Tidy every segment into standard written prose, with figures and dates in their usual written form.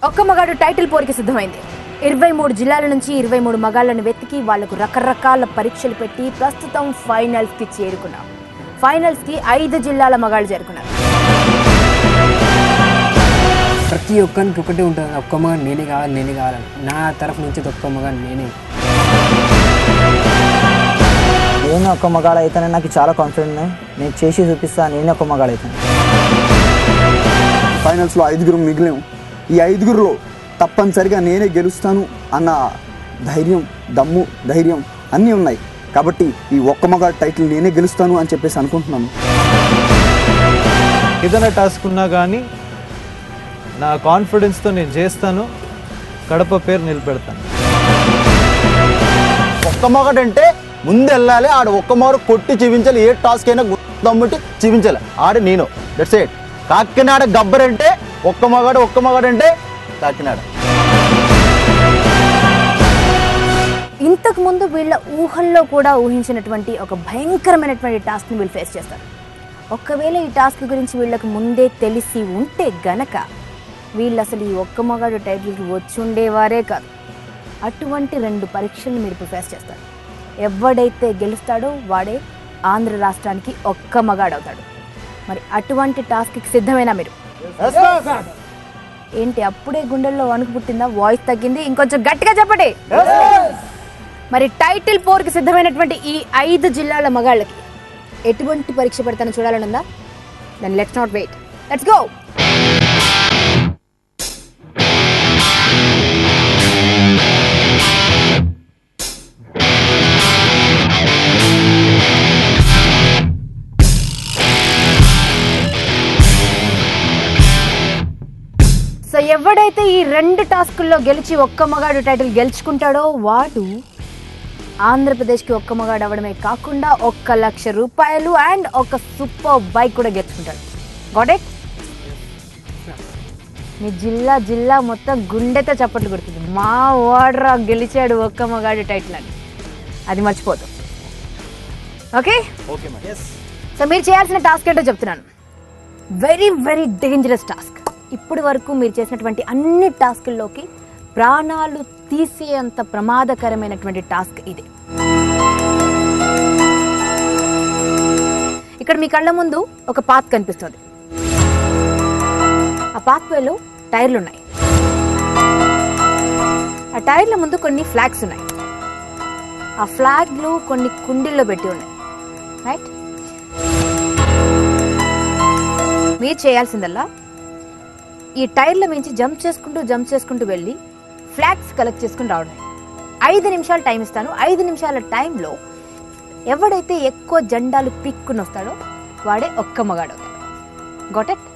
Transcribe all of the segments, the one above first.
ఒక్క మగాడు టైటిల్ పోరుకి సిద్ధమైంది. 23 జిల్లాల నుంచి 23 మగాళ్లను వెతికి వాళ్లకు రకరకాల పరీక్షలు పెట్టి ప్రస్తుతం ఫైనల్స్ కి చేరుకున్నాం. ఫైనల్స్ కి 5 జిల్లాల మగాళ్ళు చేరుకున్నారు. ప్రతి ఒక్కరికి ఒకటే ఉంటుంది, ఒక్క మగాడు నేనే కావాలి. నా తరఫు నుంచి ఒక్క మగాడు నేనే. నేను ఒక్క మగాడు అయితేనే నాకు చాలా కాన్ఫిడెంట్ ఉన్నాయి. నేను చేసి చూపిస్తాను, నేనే ఒక్క మగాడు అవుతాను. ఫైనల్స్లో 5 మిగిలాము. ఈ 5లో తప్పనిసరిగా నేనే గెలుస్తాను అన్న దమ్ము ధైర్యం అన్నీ ఉన్నాయి. కాబట్టి ఈ ఒక్క మగాడు టైటిల్ నేనే గెలుస్తాను అని చెప్పేసి అనుకుంటున్నాను. ఏదైనా టాస్క్ ఉన్నా కానీ నా కాన్ఫిడెన్స్తో నేను చేస్తాను, కడప పేరు నిలబెడతాను. ఒక్క మగాడు అంటే ముందు వెళ్ళాలి, ఆడ ఒక్క మగాడు కొట్టి చూపించాలి. ఏ టాస్క్ అయినా దమ్ముట్టి చూపించాలి, ఆడ నేను. That's it. కాకినాడ గబ్బర్ అంటే ఒక్క మగాడు అంటే కాకినాడ. ఇంతకు ముందు వీళ్ళ ఊహల్లో కూడా ఊహించినటువంటి ఒక భయంకరమైనటువంటి టాస్క్ని వీళ్ళు ఫేస్ చేస్తారు. ఒకవేళ ఈ టాస్క్ గురించి వీళ్ళకు ముందే తెలిసి ఉంటే గనక వీళ్ళు అసలు ఈ ఒక్క మగాడు టైటిల్కి వచ్చి ఉండేవారే కాదు. అటువంటి 2 పరీక్షలు మీరు ఇప్పుడు ఫేస్ చేస్తారు. ఎవడైతే గెలుస్తాడో వాడే ఆంధ్ర రాష్ట్రానికి ఒక్క మగాడు అవుతాడు. మరి అటువంటి టాస్క్కి సిద్ధమేనా మీరు? ఏంటి అప్పుడే గుండెల్లో వణుకు పుట్టిందా? వాయిస్ తగ్గింది, ఇంకొంచెం గట్టిగా చెప్పండి. మరి టైటిల్ పోర్కి సిద్ధమైనటువంటి ఈ 5 జిల్లాల మగాళ్ళకి ఎటువంటి పరీక్ష పెడతానో చూడాలనుందా? Then let's not wait, let's go. So ఎవడైతే ఈ 2 టాస్కుల్లో గెలిచి ఒక్క మగాడు టైటిల్ గెలుచుకుంటాడో వాడు ఆంధ్రప్రదేశ్కి ఒక్క మగాడు అవ్వడమే కాకుండా 1,00,000 రూపాయలు అండ్ ఒక సూపర్ బైక్ కూడా గెలుచుకుంటాడు. Got it? మీ జిల్లా మొత్తం గుండెతో చప్పట్లు కొడుతుంది, మా వాడ్రా గెలిచాడు ఒక్క మగాడు టైటిల్ అని. అది మర్చిపోతాం. ఓకే, సో మీరు చేయాల్సిన టాస్క్ ఏంటో చెప్తున్నాను. Very very dangerous task. ఇప్పటి వరకు మీరు చేసినటువంటి అన్ని టాస్కుల్లోకి ప్రాణాలు తీసేంత ప్రమాదకరమైనటువంటి టాస్క్ ఇది. ఇక్కడ మీ కళ్ళ ముందు ఒక పాత్ కనిపిస్తుంది. ఆ పాత్వేలో టైర్లు ఉన్నాయి. ఆ టైర్ల ముందు కొన్ని ఫ్లాగ్స్ ఉన్నాయి. ఆ ఫ్లాగ్లు కొన్ని కుండీల్లో పెట్టి ఉన్నాయి. రైట్? మీరు చేయాల్సిందల్లా ఈ టైర్ల మించి జంప్ చేసుకుంటూ వెళ్ళి ఫ్లాగ్స్ కలెక్ట్ చేసుకుని రావడం. 5 నిమిషాలు టైం ఇస్తాను. 5 నిమిషాల టైంలో ఎవడైతే ఎక్కువ జెండాలు పిక్కుని వస్తాడో వాడే ఒక్క మగాడు అవుతాడు. Got it?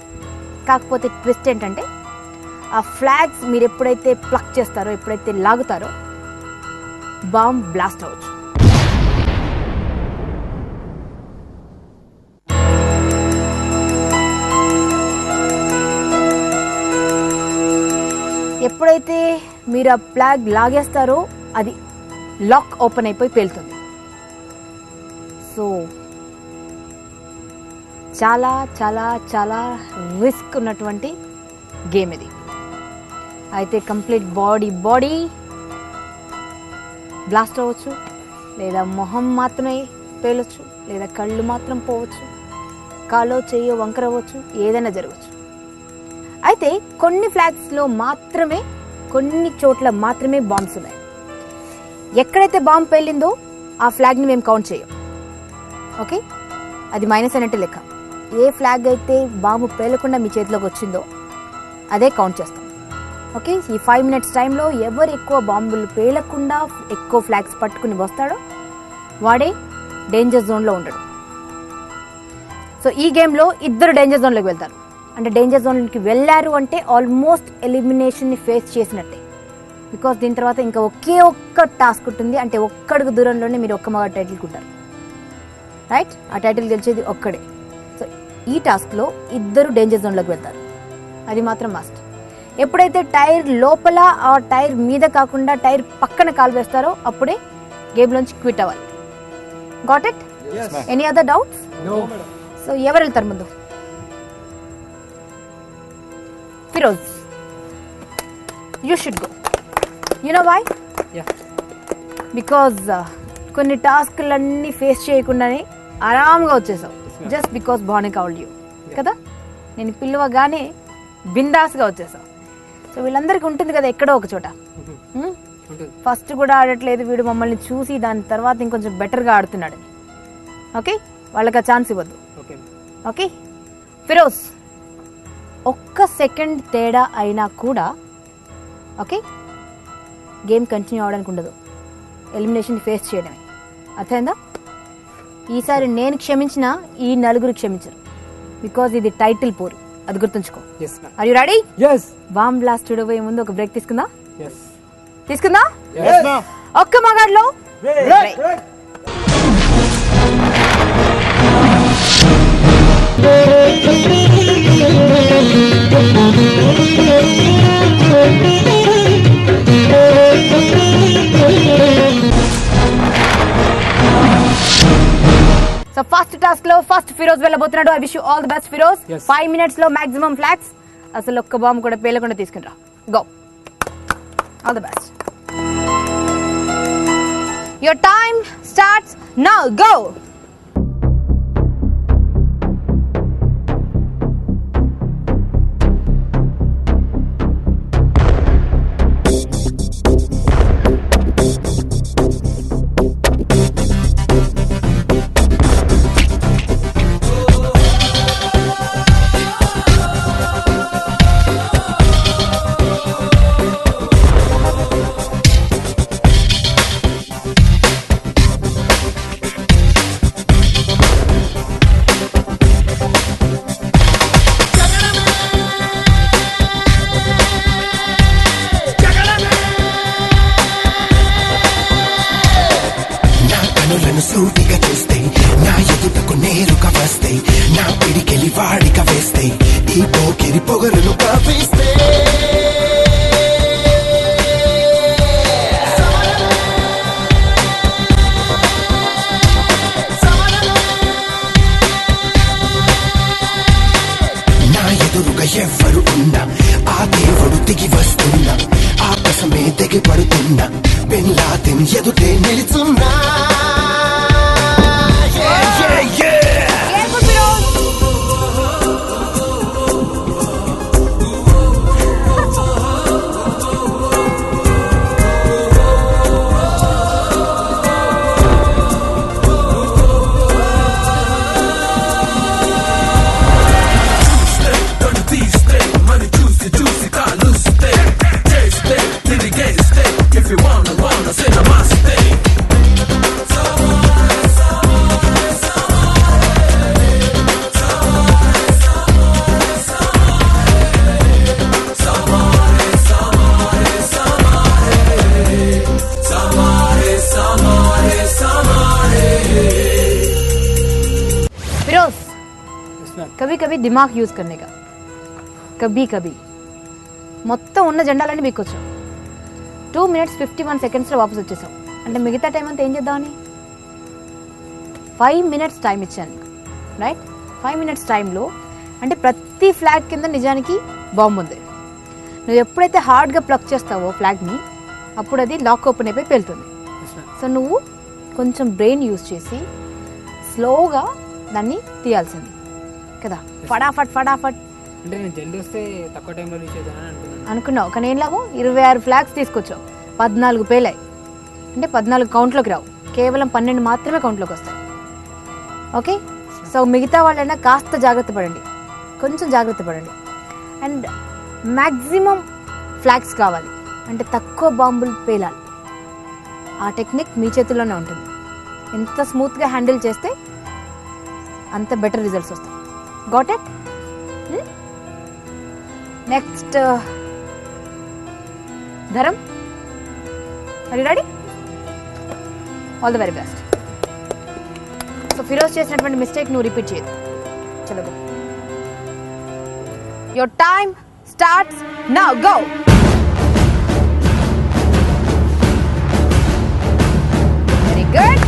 కాకపోతే ట్విస్ట్ ఏంటంటే ఆ ఫ్లాగ్స్ మీరు ఎప్పుడైతే ప్లక్ చేస్తారో, ఎప్పుడైతే లాగుతారో బాంబ్ బ్లాస్ట్ అవ్వచ్చు. ఎప్పుడైతే మీరు ఆ ఫ్లాగ్ లాగేస్తారో అది లాక్ ఓపెన్ అయిపోయి పేలుతుంది. సో చాలా చాలా చాలా రిస్క్ ఉన్నటువంటి గేమ్ ఇది. అయితే కంప్లీట్ బాడీ బ్లాస్ట్ అవ్వచ్చు, లేదా మొహం మాత్రమే పేలొచ్చు, లేదా కళ్ళు మాత్రం పోవచ్చు, కాలో చెయ్యో వంకర అవ్వచ్చు, ఏదైనా జరగవచ్చు. అయితే కొన్ని ఫ్లాగ్స్లో మాత్రమే, కొన్ని చోట్ల మాత్రమే బాంబ్స్ ఉన్నాయి. ఎక్కడైతే బాంబ్ పేలిందో ఆ ఫ్లాగ్ని మేము కౌంట్ చేయం. ఓకే, అది మైనస్ అన్నట్టు లెక్క. ఏ ఫ్లాగ్ అయితే బాంబు పేలకుండా మీ చేతిలోకి వచ్చిందో అదే కౌంట్ చేస్తాం. ఓకే, ఈ 5 minutes టైంలో ఎవరు ఎక్కువ బాంబులు పేలకుండా ఎక్కువ ఫ్లాగ్స్ పట్టుకుని వస్తాడో వాడే డేంజర్ జోన్లో ఉంటాడు. సో ఈ గేమ్లో ఇద్దరు డేంజర్ జోన్లోకి వెళ్తారు. అంటే డేంజర్ జోన్కి వెళ్ళారు అంటే ఆల్మోస్ట్ ఎలిమినేషన్ని ఫేస్ చేసినట్టే. బికాస్ దీని తర్వాత ఇంకా ఒకే ఒక్క టాస్క్ ఉంటుంది. అంటే ఒక్కడికి దూరంలోనే మీరు ఒక్క మగ టైటిల్ ఉంటారు. రైట్, ఆ టైటిల్ గెలిచేది ఒక్కడే. సో ఈ టాస్క్లో ఇద్దరు డేంజర్ జోన్లోకి వెళ్తారు. అది మాత్రం మస్ట్. ఎప్పుడైతే టైర్ లోపల ఆ టైర్ మీద కాకుండా టైర్ పక్కన కాలు వేస్తారో అప్పుడే గేమ్లోంచి క్విట్ అవ్వాలి. Got it? Any other doubts? So ఎవరు వెళ్తారు ముందు? Firoz, you should go. You know why? Because కొన్ని టాస్క్లన్నీ ఫేస్ చేయకుండానే ఆరాంగా వచ్చేసావు. జస్ట్ బికాస్ బాగానే కావాలి యూ కదా. నేను పిలవగానే బిందాస్గా వచ్చేసావు. సో వీళ్ళందరికీ ఉంటుంది కదా ఎక్కడో ఒక చోట, ఫస్ట్ కూడా ఆడట్లేదు వీడు మమ్మల్ని చూసి దాని తర్వాత ఇంకొంచెం బెటర్గా ఆడుతున్నాడు. ఓకే, వాళ్ళకి ఆ ఛాన్స్ ఇవ్వద్దు. ఓకే ఫిరోజ్, ఒక్క సెకండ్ తేడా అయినా కూడా ఓకే గేమ్ కంటిన్యూ అవడానికి ఉండదు. ఎలిమినేషన్ ఫేస్ చేయడమే. అర్థమైందా? ఈసారి నేను క్షమించిన ఈ నలుగురు క్షమించరు. బికాజ్ ఇది టైటిల్ పోరు, అది గుర్తుంచుకో. Are you ready? Bomb blast చూడబోయే ముందు ఒక బ్రేక్ తీసుకుందా? తీసుకుందా? ఒక్క మగాడ్లో సో ఫస్ట్ టాస్క్ లో ఫస్ట్ ఫిరోజ్ వెళ్ళబోతున్నాడు. I wish you all the best Firoz. 5 minutes లో మాక్సిమం ఫ్లాగ్స్, అసలు ఒక్క బాంబు కూడా పేలకుండా తీసుకునిరా. Go, all the best. Your time starts now. Go. సూటిగా చూస్తే నా ఎదుటకు నేరుగా వస్తే నా పిడికెలి వాడిక వేస్తే ఈ పోకిరి పొగరును కాపిస్తే నా ఎదురుగా ఎవ్వరు ఉన్నా ఆ దేవుడు దిగి వస్తున్నా ఆకాశమే దిగి పడుతున్నా బిన్ లాదెన్ ఎదుటే నిలుచున్నా. कभी कभी दिमाग यूज करने का, कभी कभी మొత్తం ఉన్న జెండాలన్నీ బీకొచ్చు. 2 minutes 51 seconds లో వాపస్ వచ్చేసాం. అంటే మిగతా టైం అంతా ఏం చేద్దామని 5 minutes టైం ఇచ్చాను. రైట్, 5 minutes టైంలో అంటే ప్రతి ఫ్లాగ్ కింద నిజానికి బాంబు ఉంది. నువ్వు ఎప్పుడైతే హార్డ్గా ప్లగ్ చేస్తావో ఫ్లాగ్ని అప్పుడు అది లాక్ ఓపెన్ అయిపోయి పేలుతుంది. సో నువ్వు కొంచెం బ్రెయిన్ యూజ్ చేసి స్లోగా దాన్ని తీయాల్సింది కదా. ఫటాఫట్ ఫటాఫట్ అంటే నేను జల్దీ వస్తే తక్కువ టైంలో రీచ్ అవుతానని అనుకున్నావు. కానీ ఏం లాభం, 26 ఫ్లాగ్స్ తీసుకొచ్చావు, 14 పేలాయి. అంటే 14 కౌంట్లోకి రావు, కేవలం 12 మాత్రమే కౌంట్లోకి వస్తాయి. ఓకే, సో మిగతా వాళ్ళైనా కాస్త జాగ్రత్త పడండి, కొంచెం జాగ్రత్త పడండి. అండ్ మ్యాక్సిమం ఫ్లాగ్స్ కావాలి అంటే తక్కువ బాంబులు పేలాలి. ఆ టెక్నిక్ మీ చేతుల్లోనే ఉంటుంది. ఎంత స్మూత్గా హ్యాండిల్ చేస్తే అంత బెటర్ రిజల్ట్స్ వస్తాయి. Got it? Next Dharam, are you ready? All the very best. So Firoz చేసినటువంటి మిస్టేక్ నువ్వు రిపీట్ చేయదు. చలో go. Your time starts now. Go. Very good.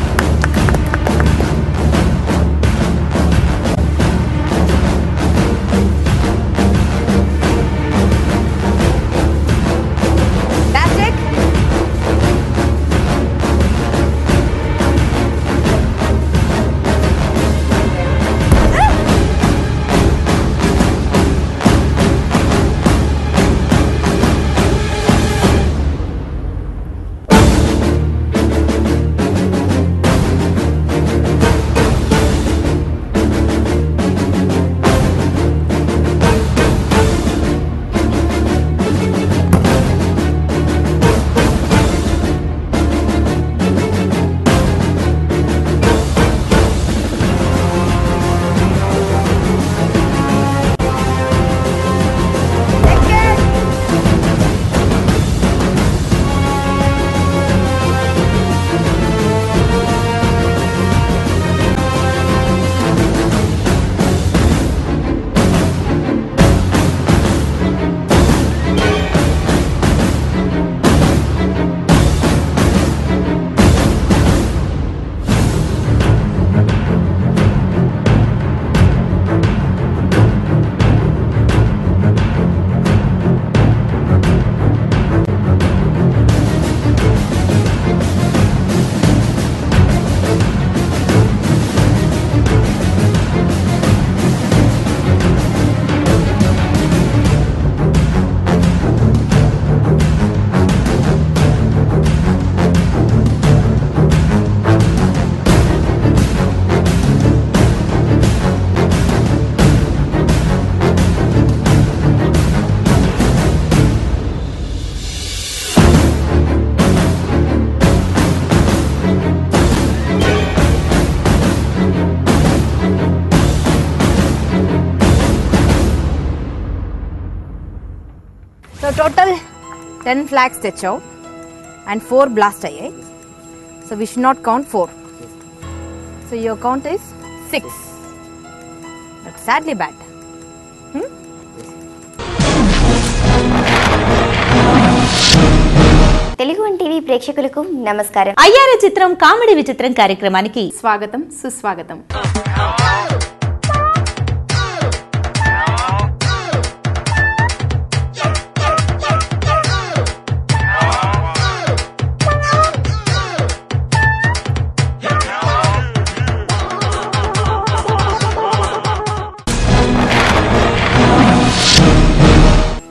So total 10 flags తెచ్చావు అండ్ 4 బ్లాస్ట్ అయ్యాయి. So we should not count 4. So your count is 6. But sadly bad. Telugu one TV ప్రేక్షకులకు నమస్కారం. అయ్యారే చిత్రం కామెడీ విచిత్రం కార్యక్రమానికి స్వాగతం, సుస్వాగతం.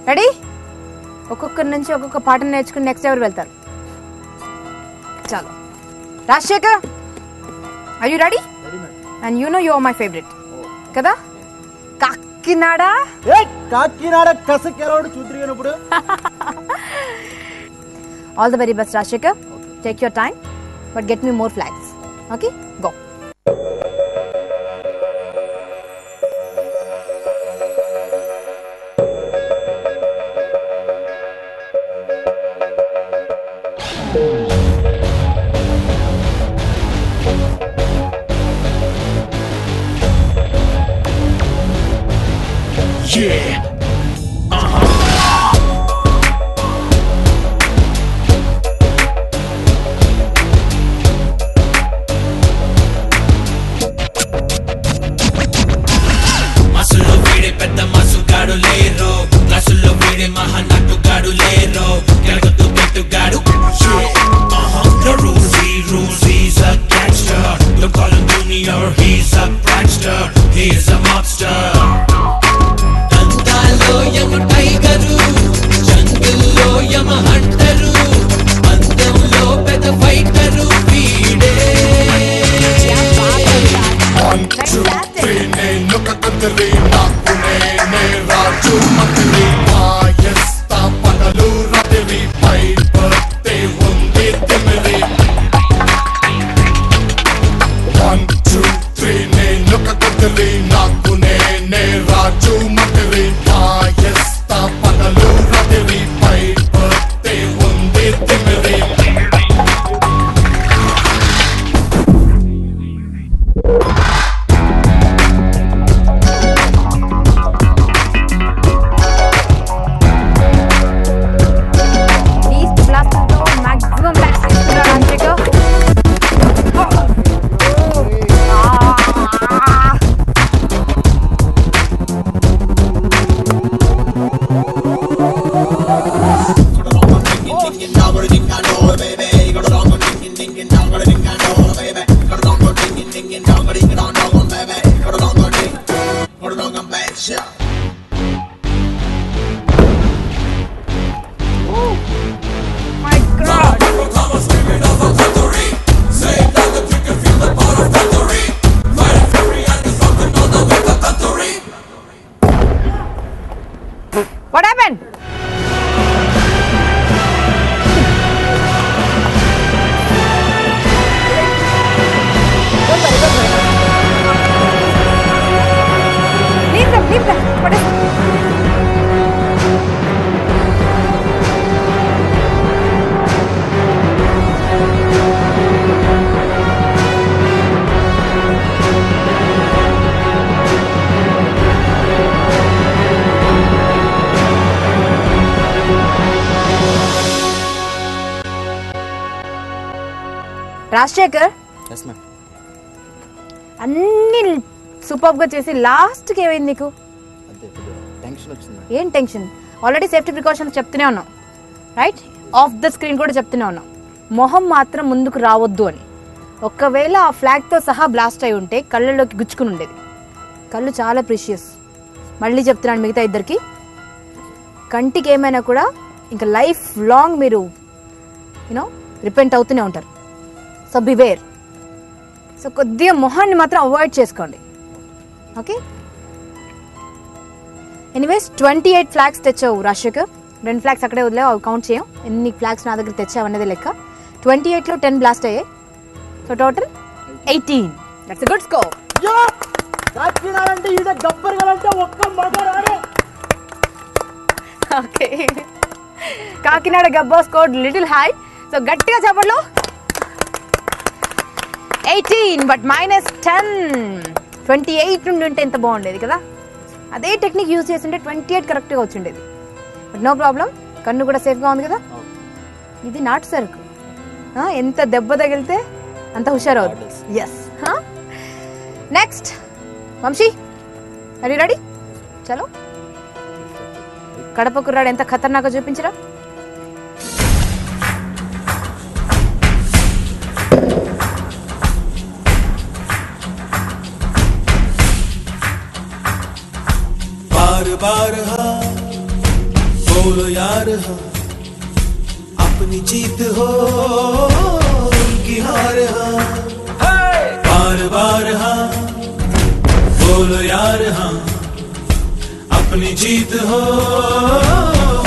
రెడీ? ఒక్కొక్కరి నుంచి ఒక్కొక్క పాటను నేర్చుకుని నెక్స్ట్ ఎవరు వెళ్తారు? చాలు. Rajasekhar, are you ready? And you know you are my favourite కదా. కాకినాడ కాకినాడ కసకెరవడు చూద్రిగినప్పుడు. All the very best Rajasekhar. Take your time but get me more flags. Okay, go. రాజు మంత్రి వాయస్తా పగలు What happened? Leave them. What is it? Rajasekhar అన్ని సూపర్గా చేసి లాస్ట్కి ఏమైంది నీకు? ఏం టెన్షన్? ఆల్రెడీ సేఫ్టీ ప్రికాషన్స్ చెప్తూనే ఉన్నాం, రైట్? ఆఫ్ ద స్క్రీన్ కూడా చెప్తూనే ఉన్నాం, మొహం మాత్రం ముందుకు రావద్దు అని. ఒకవేళ ఆ ఫ్లాగ్తో సహా బ్లాస్ట్ అయి ఉంటే కళ్ళలోకి గుచ్చుకుని ఉండేది. కళ్ళు చాలా ప్రీషియస్. మళ్ళీ చెప్తున్నాను మిగతా ఇద్దరికి, కంటికి ఏమైనా కూడా ఇంకా లైఫ్ లాంగ్ మీరు యూనో రిపెంట్ అవుతూనే ఉంటారు. So beware. సో కొద్దిగా మొహాన్ని మాత్రం అవాయిడ్ చేసుకోండి, ఓకే? ఎనీవేస్ 28 ఫ్లాగ్స్ తెచ్చావు రాజశేఖర్. 2 ఫ్లాగ్స్ అక్కడే వదిలేవు, అవి కౌంట్ చేయం. ఎన్ని ఫ్లాగ్స్ నా దగ్గర తెచ్చావు అనేది లెక్క. 28లో 10 బ్లాస్ట్ అయ్యాయి. So total 18. That's a good score. Okay, Kakinada Gabbar score little high. So గట్టిగా చెప్పట్లో 18 బట్ -10. 28 నుండి ఉంటే ఎంత బాగుండేది కదా. అదే టెక్నిక్ యూజ్ చేస్తుంటే 28 కరెక్ట్గా వచ్చిండేది. బట్ నో ప్రాబ్లం, కన్ను కూడా సేఫ్గా ఉంది కదా. ఇది నాటు సరుకు, ఎంత దెబ్బ తగిలితే అంత హుషారు అవుతుంది. Yes. Next Vamshi, are you ready? చలో, కడప కుర్రాడు ఎంత ఖతర్నాకో చూపించరా. बार हाँ बोलो यार हाँ, अपनी जीत हो उनकी हार हाँ. बार बार हाँ बोलो यार हाँ, अपनी जीत हो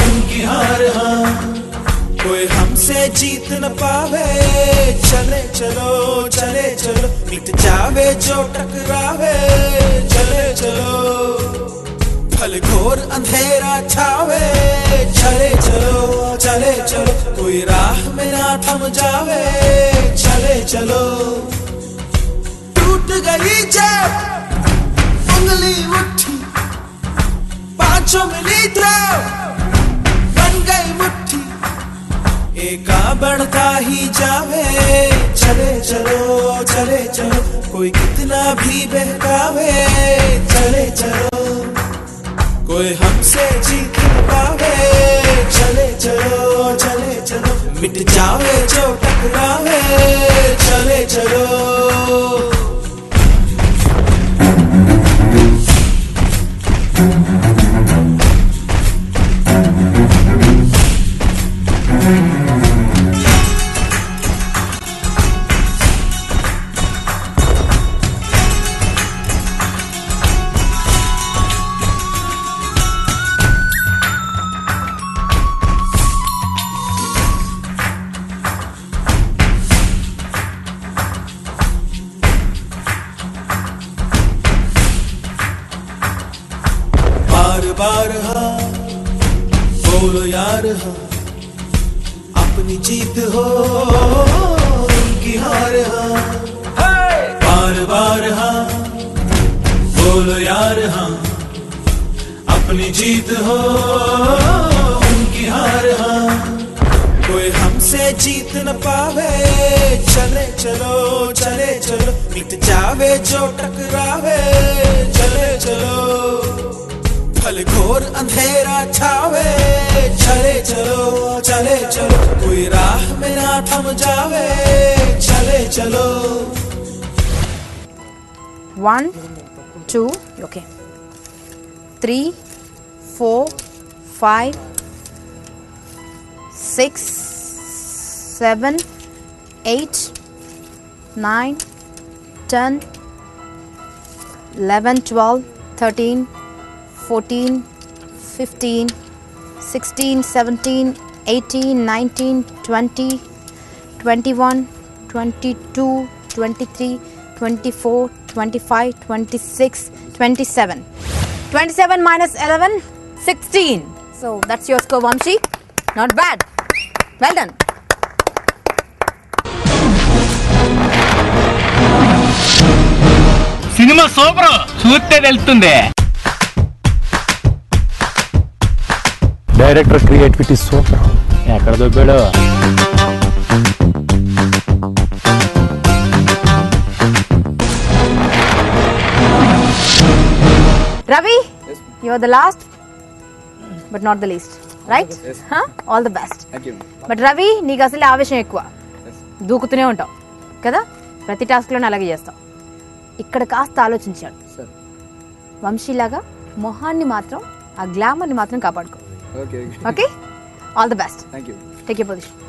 उनकी हार हाँ. कोई हमसे जीत न पावे, चले चलो चले चलो, मिट जावे जो टकरावे, चले चलो. फल घोर अंधेरा छावे, चले चलो चले चलो, कोई राह में ना थम जावे, चले चलो. टूट गई जब उंगली मुट्ठी, पांचों मिली तो बन गई मुट्ठी, एका बढ़ता ही जावे, चले चलो चले चलो, कोई कितना भी बहकावे, चले चलो. कोई हमसे जीत न पावे, चले चलो चले चलो, मिट जावे जो टकरावे, चले चलो. बार हाँ बोलो यार हाँ, अपनी जीत हो उनकी हार हाँ. बार बार हाँ बोलो यार हाँ, अपनी जीत हो उनकी हार हाँ. कोई हमसे जीत न पावे, चले चलो चले चलो, मिट जावे जो टकरावे, चले चलो. भले घोर अंधेरा छावे, चले चलो चले चलो, कोई राह में ना थम जावे, चले चलो। 1 2 okay 3 4 5 6 7 8 9 10 11 12 13 14 15 16 17 18 19 20 21 22 23 24 25 26 27 27 minus 11 16. So that's your score, Vamshi. Not bad. Well done. Cinema super, చూస్తే తెలుస్తుంది. Director creativity super. ఎక్కడ దొబ్బాడు? Ravi, you're the last but not the least, right? Yes. Huh? All the best. Thank you. But Ravi, నీకు అసలు ఆవేశం ఎక్కువ, దూకుతూనే ఉంటావు కదా, ప్రతి టాస్క్లోనే అలాగే చేస్తావు. ఇక్కడ కాస్త ఆలోచించాడు. వంశీలాగా మొహాన్ని మాత్రం, ఆ గ్లామర్ని మాత్రం కాపాడుకో. Okay, all the best. Thank you. Take your position.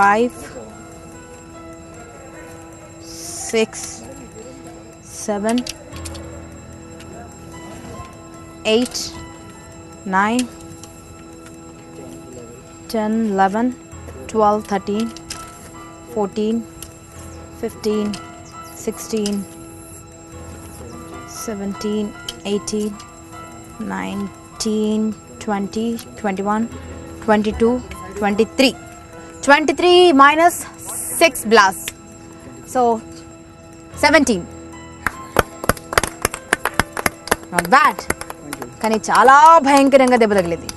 Five, 6, 7, 8, 9, 10, 11, 12, 13, 14, 15, 16, 17, 18, 19, 20, 21, 22, 23. 23 minus 6 blasts. So 17. Not bad. కానీ చాలా భయంకరంగా దెబ్బ తగిలింది.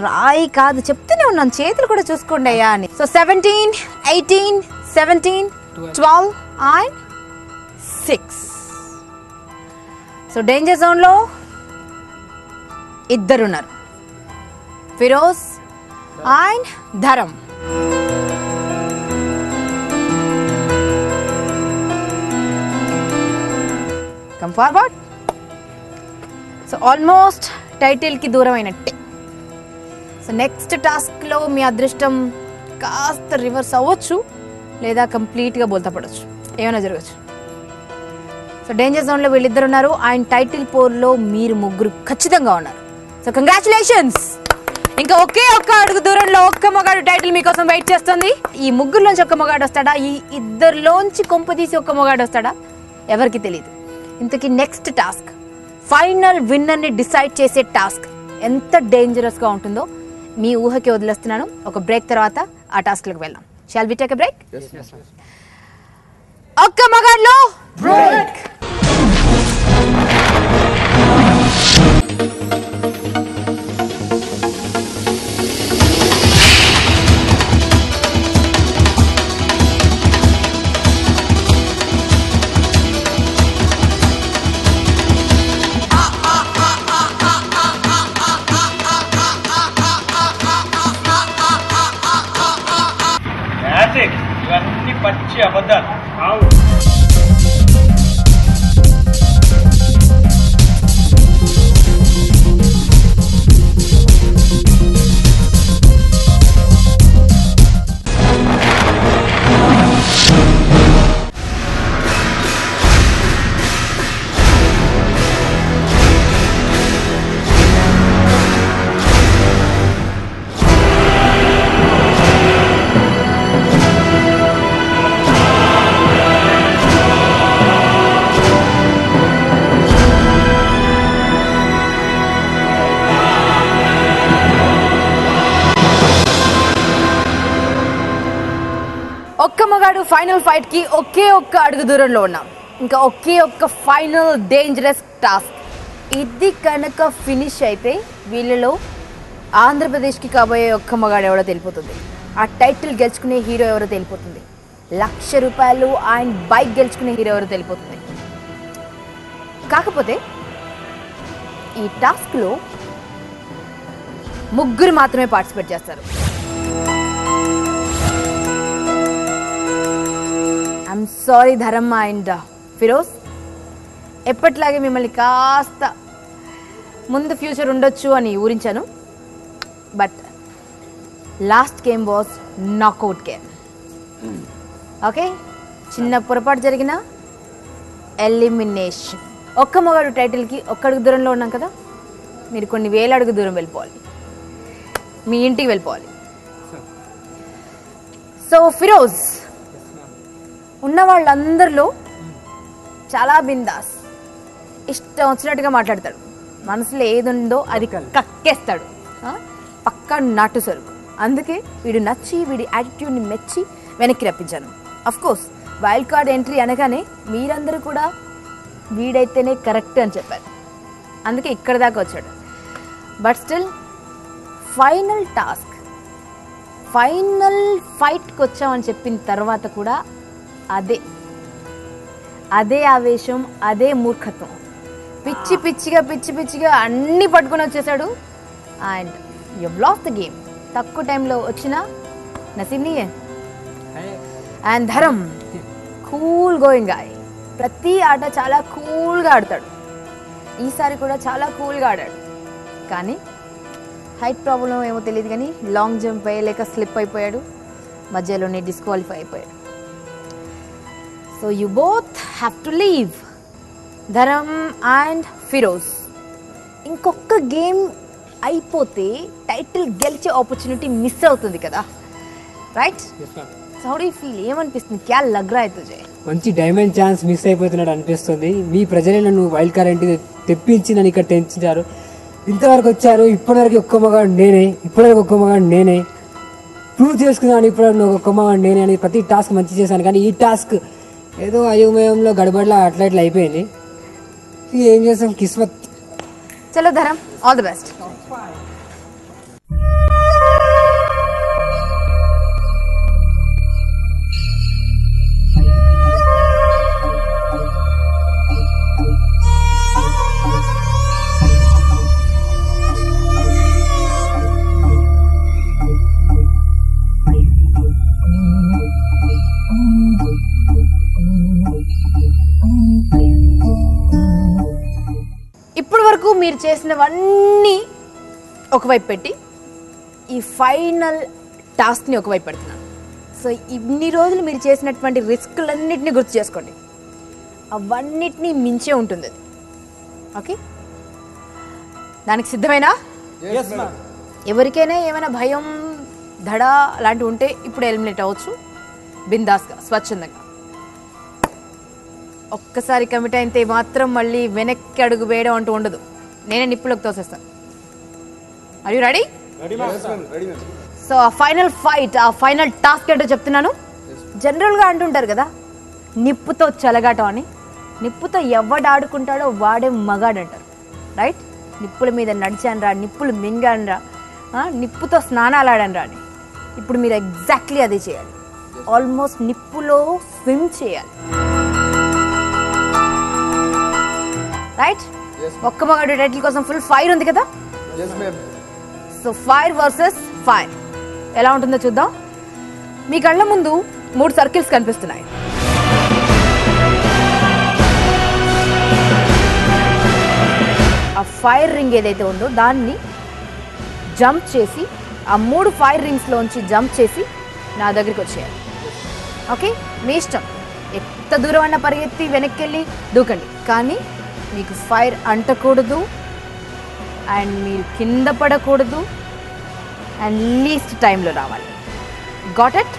రాయి కాదు, చెప్తూనే ఉన్నాను, చేతులు కూడా చూసుకోండి అయ్యా అని. So 17, 18, 17, 12 and 6. సో డేంజర్ జోన్లో ఇద్దరున్నారు, Firoz and Dharam. Come forward. So almost title ki దూరం అయినట్టే. సో నెక్స్ట్ టాస్క్లో మీ అదృష్టం కాస్త రివర్స్ అవ్వచ్చు, లేదా కంప్లీట్గా బోల్తా పడవచ్చు, ఏమైనా జరగచ్చు. సో డేంజర్ జోన్లో వీళ్ళిద్దరు ఉన్నారు. ఆయన టైటిల్ పోర్లో మీరు ముగ్గురు ఖచ్చితంగా ఉన్నారు. So congratulations. ఇంకా ఒకే ఒక్క అడుగు దూరంలో ఒక్క మగాడు టైటిల్ మీకోసం వెయిట్ చేస్తుంది. ఈ ముగ్గురులోంచి ఒక్క మగాడు వస్తాడా, ఈ ఇద్దరిలోంచి కొంప తీసి ఒక్క మగాడు వస్తాడా, ఎవరికి తెలియదు. ఇంతకీ నెక్స్ట్ టాస్క్, ఫైనల్ విన్నర్ని డిసైడ్ చేసే టాస్క్ ఎంత డేంజరస్గా ఉంటుందో మీ ఊహకి వదిలేస్తున్నాను. ఒక బ్రేక్ తర్వాత ఆ టాస్క్లకు వెళ్దాం. Shall we take a break? ఒక్క మగాడ్లో బ్రేక్. ఇవన్నీ పచ్చి అబద్ధాలు. ఒక్క మగాడు ఫైనల్ ఫైట్ కి ఒకే ఒక్క అడుగు దూరంలో ఉన్నాం. ఇంకా ఒకే ఒక్క ఫైనల్ డేంజరస్ టాస్క్. ఇది కనుక ఫినిష్ అయితే వీళ్ళలో ఆంధ్రప్రదేశ్కి కాబోయే ఒక్క మగాడు ఎవరో తెలిపోతుంది. ఆ టైటిల్ గెలుచుకునే హీరో ఎవరో తెలిపోతుంది. ₹1,00,000 అండ్ బైక్ గెలుచుకునే హీరో ఎవరో తెలిపోతుంది. కాకపోతే ఈ టాస్క్లో ముగ్గురు మాత్రమే పార్టిసిపేట్ చేస్తారు. I'm sorry Dharam and Firoz, ఎప్పటిలాగే మిమ్మల్ని కాస్త ముందు ఫ్యూచర్ ఉండొచ్చు అని ఊరించాను. But last game was knockout game. Okay, చిన్న పొరపాటు జరిగిన ఎలిమినేషన్. ఒక్క మగాడు టైటిల్కి ఒక్క అడుగు దూరంలో ఉన్నాం కదా, మీరు కొన్ని వేల అడుగు దూరం వెళ్ళిపోవాలి, మీ ఇంటికి వెళ్ళిపోవాలి. సో ఫిరోజ్ ఉన్న వాళ్ళందరిలో చాలా బిందాస్, ఇష్టం వచ్చినట్టుగా మాట్లాడతాడు, మనసులో ఏది ఉందో అది కక్కేస్తాడు, పక్కా నాటు సరుకు. అందుకే వీడు నచ్చి వీడి యాటిట్యూడ్ని మెచ్చి వెనక్కి రప్పించాను. అఫ్కోర్స్ వైల్డ్ కార్డ్ ఎంట్రీ అనగానే మీరందరూ కూడా వీడైతేనే కరెక్ట్ అని చెప్పారు, అందుకే ఇక్కడ దాకా వచ్చాడు. But still final task, final ఫైట్కి వచ్చామని చెప్పిన తర్వాత కూడా అదే ఆవేశం, అదే మూర్ఖత్వం, పిచ్చి పిచ్చిగా అన్నీ పట్టుకొని వచ్చేసాడు. And you lost the game. తక్కువ టైంలో వచ్చిన నసీబ్నియే. And Dharam cool going guy, ప్రతి ఆట చాలా కూల్గా ఆడతాడు. ఈసారి కూడా చాలా కూల్గా ఆడాడు. కానీ హైట్ ప్రాబ్లం ఏమో తెలియదు, కానీ లాంగ్ జంప్ వేయలేక స్లిప్ అయిపోయాడు, మధ్యలోనే డిస్క్వాలిఫై అయిపోయాడు. So you both have to leave, Dharam and Firoz. ఇంకొక గేమ్ అయిపోతే టైటిల్ గెలిచే ఆపర్చునిటీ మిస్ అవుతుంది కదా, right? So how do you feel? ఏమనిపిస్తుంది? క్యా లగ్ రా హై తుజే? మంచి డైమండ్ ఛాన్స్ మిస్ అయిపోతున్నాడు అనిపిస్తుంది. మీ ప్రజలే నన్ను వైల్డ్ కార్డ్ ఎంట్రీ తెప్పించి నన్ను ఇక్కడ తెంచారు, ఇంతవరకు వచ్చారు. ఇప్పటివరకు ఒక్క మగాడు నేనే ప్రూవ్ చేసుకున్నాను. ఇప్పుడు ఒక్క మగాడు నేనే అని ప్రతి టాస్క్ మంచి చేశాను. కానీ ఈ టాస్క్ ఏదో అయోమయంలో గడబడిలా అట్లా ఇట్లా అయిపోయింది. ఏం చేస్తాం, కిస్మత్. చలో ధరం, ఆల్ ది బెస్ట్. ఇప్పటి వరకు మీరు చేసినవన్నీ ఒకవైపు పెట్టి ఈ ఫైనల్ టాస్క్ని ఒకవైపు పెడుతున్నాను. సో ఇన్ని రోజులు మీరు చేసినటువంటి రిస్క్లన్నింటినీ గుర్తు చేసుకోండి. అవన్నిటినీ మించే ఉంటుంది అది. ఓకే, దానికి సిద్ధమేనా? ఎవరికైనా ఏమైనా భయం దడ అలాంటివి ఉంటే ఇప్పుడు ఎలిమినేట్ అవ్వచ్చు బిందాస్గా, స్వచ్ఛందంగా. ఒక్కసారి కమిట్ అయితే మాత్రం మళ్ళీ వెనక్కి అడుగు వేయడం అంటూ ఉండదు. నేనే నిప్పులోకి తోసేస్తాను. Are you ready? సో ఆ ఫైనల్ ఫైట్, ఆ ఫైనల్ టాస్క్ ఏంటో చెప్తున్నాను. జనరల్గా అంటుంటారు కదా నిప్పుతో చెలగాటం అని. నిప్పుతో ఎవడు ఆడుకుంటాడో వాడే మగాడు అంటారు, రైట్? నిప్పుల మీద నడిచానురా, నిప్పులు మింగానురా, నిప్పుతో స్నానాలు ఆడానురా అని. ఇప్పుడు మీరు ఎగ్జాక్ట్లీ అదే చేయాలి. ఆల్మోస్ట్ నిప్పులో స్విమ్ చేయాలి, రైట్? ఒక్క మగాడు టైటిల్ కోసం ఫుల్ ఫైర్ ఉంది కదా. సో ఫైర్ వర్సెస్ ఫైర్ ఎలా ఉంటుందో చూద్దాం. మీ కళ్ళ ముందు 3 సర్కిల్స్ కనిపిస్తున్నాయి. ఆ ఫైర్ రింగ్ ఏదైతే ఉందో దాన్ని జంప్ చేసి, ఆ 3 ఫైర్ రింగ్స్లోంచి జంప్ చేసి నా దగ్గరికి వచ్చేయాలి. ఓకే, మీ ఇష్టం. ఎంత దూరం అన్న పరిగెత్తి వెనక్కి వెళ్ళి దూకండి, కానీ మీకు ఫైర్ అంటకూడదు అండ్ మీరు కింద పడకూడదు అండ్ లీస్ట్ టైంలో రావాలి. Got it?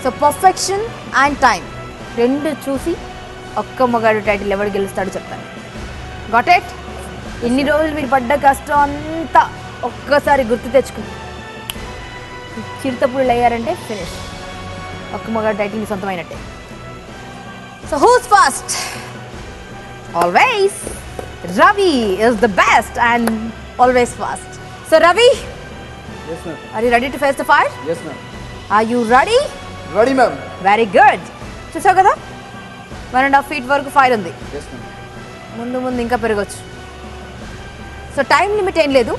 So perfection and time రెండు చూసి ఒక్క మగాడు టైటిల్ ఎవరు గెలుస్తాడో చెప్తాను. Got it? ఇన్ని రోజులు మీరు పడ్డ కష్టం అంతా ఒక్కసారి గుర్తు తెచ్చుకుని చిరుతపుళ్ళు అయ్యారంటే ఫినిష్. ఒక్క మగాడు టైటిల్ మీ సొంతమైనట్టే. So who's fast? Always Ravi is the best and always fast. So Ravi, yes ma'am, are you ready to face the fire? yes ma'am. Are you ready? Ready ma'am. Very good. చూసావు కదా 1.5 feet వరకు fire ఉంది. yes ma'am. ముందు ముందు ఇంకా పెరగచ్చు. So time limit ఏం లేదు.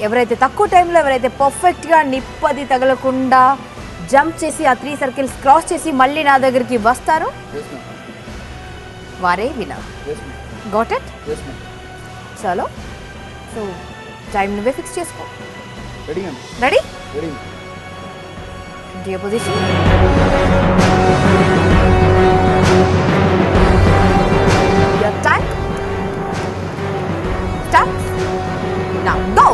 ఎవరైతే తక్కువ టైంలో, ఎవరైతే పర్ఫెక్ట్గా నిప్పది తగలకుండా జంప్ చేసి ఆ 3 సర్కిల్స్ క్రాస్ చేసి మళ్ళీ నా దగ్గరికి వస్తారో వారే వినర్. Got it? yes ma'am. చలో, సో టైం నువ్వే ఫిక్స్ చేసుకో. Ready ma'am. Ready? Ready. Into your position. Your time starts now. Go.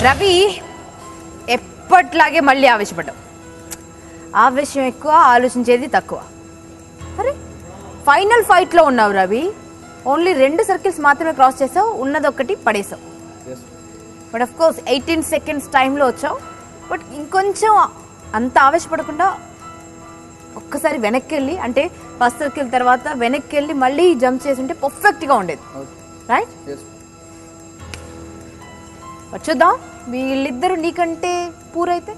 Ravi ఎప్పట్లాగే మళ్ళీ ఆవేశపడ్డాం. ఆవేశం ఎక్కువ, ఆలోచించేది తక్కువ. అరే ఫైనల్ ఫైట్లో ఉన్నావు రవి, ఓన్లీ 2 సర్కిల్స్ మాత్రమే క్రాస్ చేసావు, ఉన్నదొక్కటి పడేసావు. బట్ అఫ్ కోర్స్ 18 seconds టైంలో వచ్చావు. బట్ ఇంకొంచెం అంత ఆవేశపడకుండా ఒక్కసారి వెనక్కి వెళ్ళి, అంటే ఫస్ట్ సర్కిల్ తర్వాత వెనక్కి వెళ్ళి మళ్ళీ జంప్ చేసి ఉంటే పర్ఫెక్ట్గా ఉండేది, రైట్? చూద్దాం వీళ్ళిద్దరూ నీకంటే పూరైతే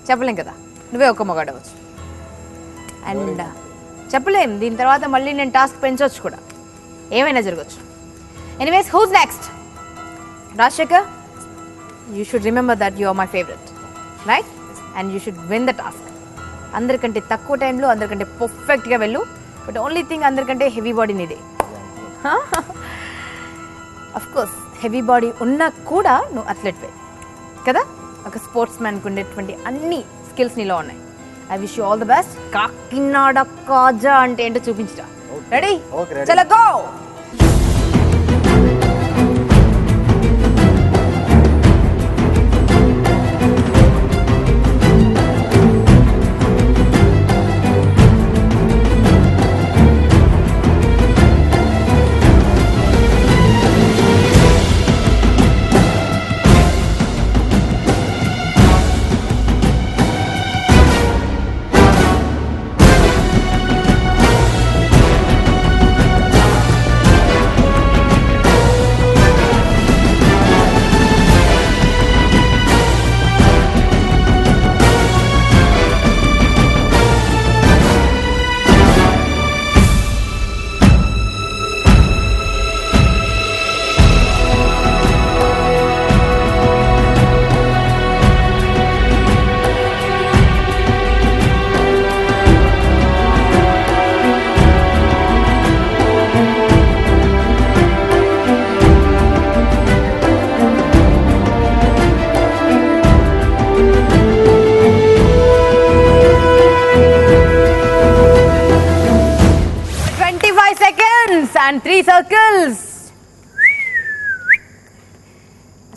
చెప్పలేం కదా, నువ్వే ఒక మగాడవచ్చు. అండ్ చెప్పలేం, దీని తర్వాత మళ్ళీ నేను టాస్క్ పెంచవచ్చు కూడా, ఏమైనా జరగచ్చు. Anyways, who's next? Rajshekhar, you should remember that you are my favourite, right? And you should win the task. అందరికంటే తక్కువ టైంలో అందరికంటే పర్ఫెక్ట్గా వెళ్ళు. బట్ ఓన్లీ థింగ్, అందరికంటే హెవీ బాడీ నీదే. అఫ్ కోర్స్ హెవీ బాడీ ఉన్నా కూడా నువ్వు అథ్లెట్వే కదా, ఒక స్పోర్ట్స్ మ్యాన్కి ఉండేటువంటి అన్ని స్కిల్స్ నీలో ఉన్నాయి. I wish you all the best. Kakinada kaja అంటే ఏంటో చూపించరా. రెడీ? చలో గో.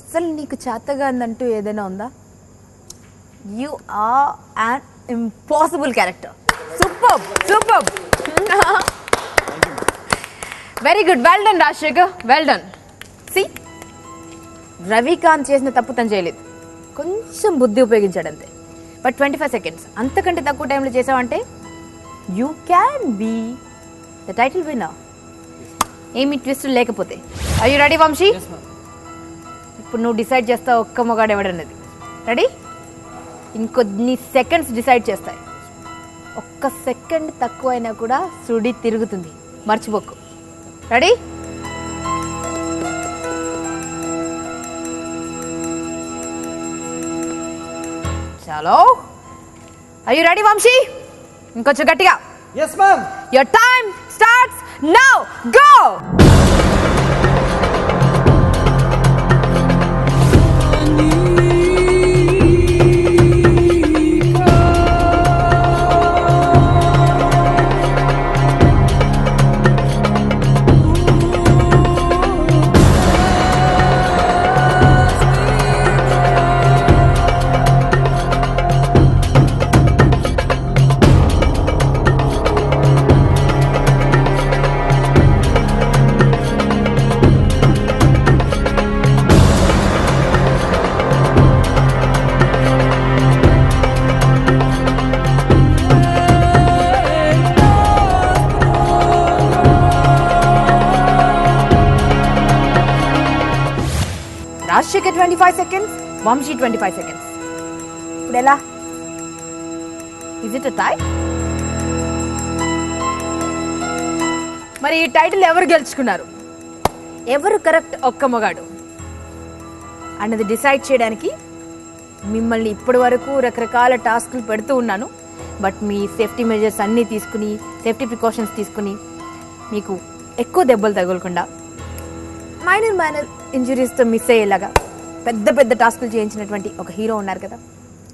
అసలు నీకు చేతగా అందంటూ ఏదైనా ఉందా? You are an impossible character. Superb, superb. Very good, well done Rajshekhar, well done. See, Ravikanth చేసిన తప్పు తను చేయలేదు, కొంచెం బుద్ధి ఉపయోగించాడు అంతే. బట్ 25 seconds అంతకంటే తక్కువ టైంలో చేసావంటే you can be the title winner. ఏమి ట్విస్ట్ లేకపోతే. Are you ready Vamsi? ఇప్పుడు నువ్వు డిసైడ్ చేస్తావు ఒక్క మగాడు ఎవడన్నది. రెడీ? ఇంకొన్ని సెకండ్స్ డిసైడ్ చేస్తాయి. ఒక్క సెకండ్ తక్కువైనా కూడా సుడి తిరుగుతుంది, మర్చిపోకు. రెడీ? చలో. Are you ready Vamshi? ఇంకొంచెం గట్టిగా. yes ma'am. your time starts now, go. Rajshekhar 25 seconds, Vamshi 25 seconds. ఇప్పుడు ఎలా? Is it a tie? మరి ఈ టైటిల్ ఎవరు గెలుచుకున్నారు, ఎవరు కరెక్ట్ ఒక్క మగాడు అన్నది డిసైడ్ చేయడానికి మిమ్మల్ని ఇప్పటి వరకు రకరకాల టాస్క్లు పెడుతూ ఉన్నాను. బట్ మీ సేఫ్టీ మెజర్స్ అన్నీ తీసుకుని, సేఫ్టీ ప్రికాషన్స్ తీసుకుని మీకు ఎక్కువ దెబ్బలు తగలకుండా మైనర్ ఇంజురీస్తో మిస్ అయ్యేలాగా పెద్ద పెద్ద టాస్కులు చేయించినటువంటి ఒక హీరో ఉన్నారు కదా,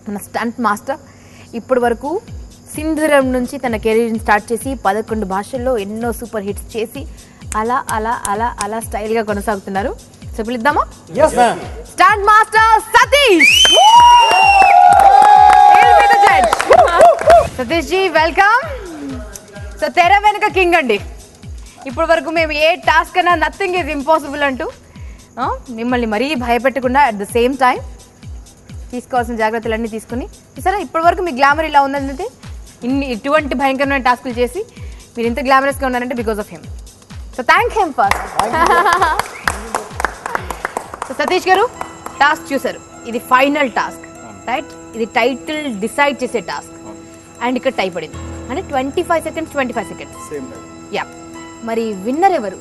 మన స్టంట్ మాస్టర్. ఇప్పటి వరకు సింధూరం నుంచి తన కెరీర్ని స్టార్ట్ చేసి 11 భాషల్లో ఎన్నో సూపర్ హిట్స్ చేసి అలా అలా అలా అలా స్టైల్గా కొనసాగుతున్నారు. సో పిలుద్దామా? Stunt master Satish. Satish ji welcome. So తెర వెనుక కింగ్ అండి. ఇప్పటి వరకు మేము ఏ టాస్క్ అన్నా నథింగ్ ఈజ్ ఇంపాసిబుల్ అంటూ మిమ్మల్ని మరీ భయపెట్టకుండా అట్ ద సేమ్ టైం తీసుకోవాల్సిన జాగ్రత్తలన్నీ తీసుకుని సరే ఇప్పటి వరకు మీ గ్లామర్ ఇలా ఉందంటే ఇటువంటి భయంకరమైన టాస్కులు చేసి మీరు ఇంత గ్లామరస్గా ఉన్నారంటే because of him. So thank him first. So Satish గారు టాస్క్ చూసారు, ఇది ఫైనల్ టాస్క్ రైట్? ఇది టైటిల్ డిసైడ్ చేసే టాస్క్ అండ్ ఇక్కడ టైప్ పడింది అంటే 25 seconds. యా, మరి విన్నర్ ఎవరు?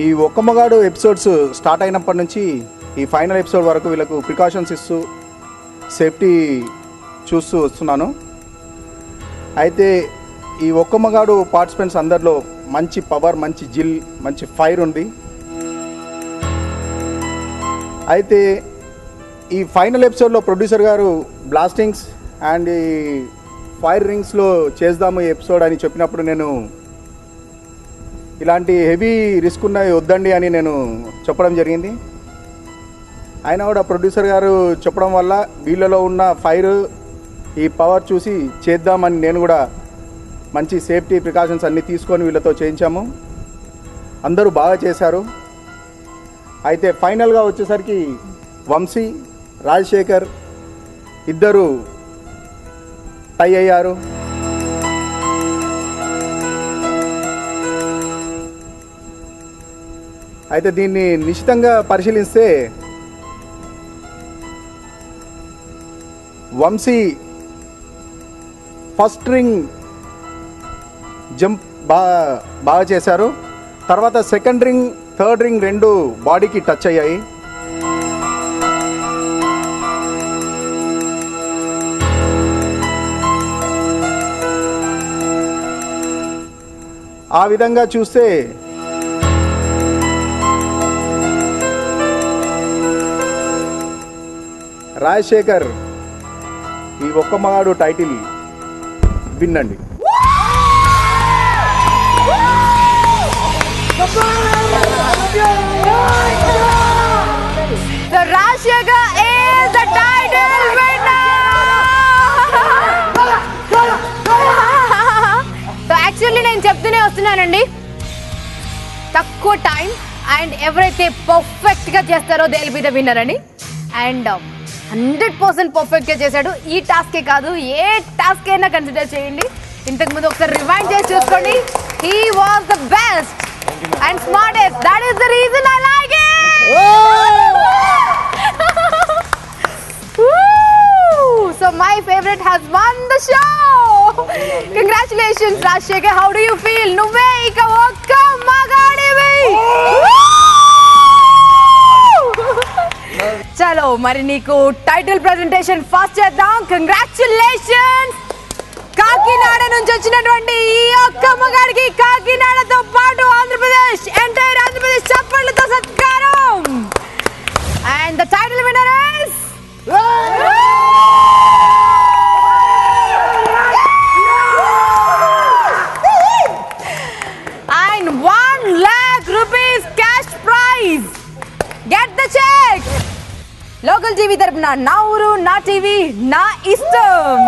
ఈ ఒక్క మగాడు ఎపిసోడ్స్ స్టార్ట్ అయినప్పటి నుంచి ఈ ఫైనల్ ఎపిసోడ్ వరకు వీళ్ళకు ప్రికాషన్స్ ఇస్తూ సేఫ్టీ చూస్తూ వస్తున్నాను. అయితే ఈ ఒక్క మగాడు పార్టిసిపెంట్స్ అందరిలో మంచి పవర్, మంచి జిల్, మంచి ఫైర్ ఉంది. అయితే ఈ ఫైనల్ ఎపిసోడ్లో ప్రొడ్యూసర్ గారు బ్లాస్టింగ్స్ అండ్ ఈ ఫైర్ రింగ్స్లో చేద్దాము ఈ ఎపిసోడ్ అని చెప్పినప్పుడు నేను ఇలాంటి హెవీ రిస్క్ ఉన్నవి వద్దండి అని నేను చెప్పడం జరిగింది. అయినా కూడా ప్రొడ్యూసర్ గారు చెప్పడం వల్ల వీళ్ళలో ఉన్న ఫైర్, ఈ పవర్ చూసి చేద్దామని నేను కూడా మంచి సేఫ్టీ ప్రికాషన్స్ అన్నీ తీసుకొని వీళ్ళతో చేయించాము. అందరూ బాగా చేశారు. అయితే ఫైనల్గా వచ్చేసరికి వంశీ, రాజశేఖర్ ఇద్దరు టై అయ్యారు. అయితే దీన్ని నిశ్చితంగా పరిశీలిస్తే వంశీ ఫస్ట్ రింగ్ జంప్ బాగా చేశారు. తర్వాత సెకండ్ రింగ్, థర్డ్ రింగ్ రెండు బాడీకి టచ్ అయ్యాయి. ఆ విధంగా చూస్తే రాజశేఖర్ ఈ ఒక్క మగాడు టైటిల్ విన్ అండి. So Rajshekhar is the title winner. So actually నేను చెప్తూనే వస్తున్నానండి, తక్కువ టైం అండ్ ఎవరైతే పర్ఫెక్ట్ గా చేస్తారో they will be the winner అని. అండ్ 100% పర్ఫెక్ట్ గా చేశాడు. ఈ టాస్కే కాదు, ఏ టాస్క్ అయినా కన్సిడర్ చేయండి. ఇంతకు ముందు ఒకసారి రివైండ్ చేసి చూసుకోండి. He was the best and smartest. That is the reason I like it. So my favorite has won the show. Congratulations Rajshekhar. How do you feel? నువ్వే ఇక ఒక్క మగాడివి. చలో మరి నీకు టైటిల్ ప్రెజెంటేషన్ ఫస్ట్ చేద్దాం. కంగ్రాచులేషన్స్. కాకినాడ నుంచి వచ్చినటువంటి ఈ ఒక్క మగాడికి కాకినాడతో పాటు ఆంధ్రప్రదేశ్, ఎంటైర్ ఆంధ్రప్రదేశ్ చప్పట్లతో సత్కారం. And the title winner is and 1 lakh rupees cash prize. Get the check. Local TV తరపున నా ఊరు నా టీవీ నా ఇష్టం.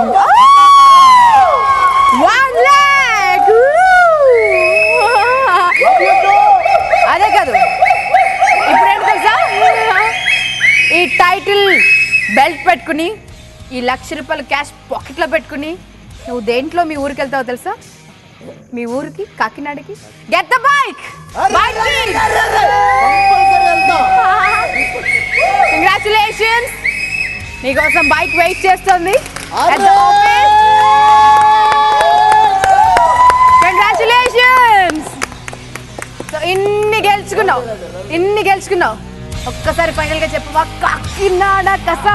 1 lakh. అదే కాదు, ఇప్పుడు ఏంటి తెలుసా, ఈ టైటిల్ బెల్ట్ పెట్టుకుని ఈ ₹1,00,000 క్యాష్ పాకెట్లో పెట్టుకుని నువ్వు దేంట్లో మీ ఊరికి వెళ్తావు తెలుసా? మీ ఊరికి, కాకినాడకి. Get the bike. కంగ్రాచులేషన్స్. నీకోసం బైక్ వెయిట్ చేస్తుంది. కంగ్రాచులేషన్స్. సో ఇన్ని గెలుచుకున్నావు. ఒక్కసారి ఫైనల్ గా చెప్పవా? కాకినాడ కసా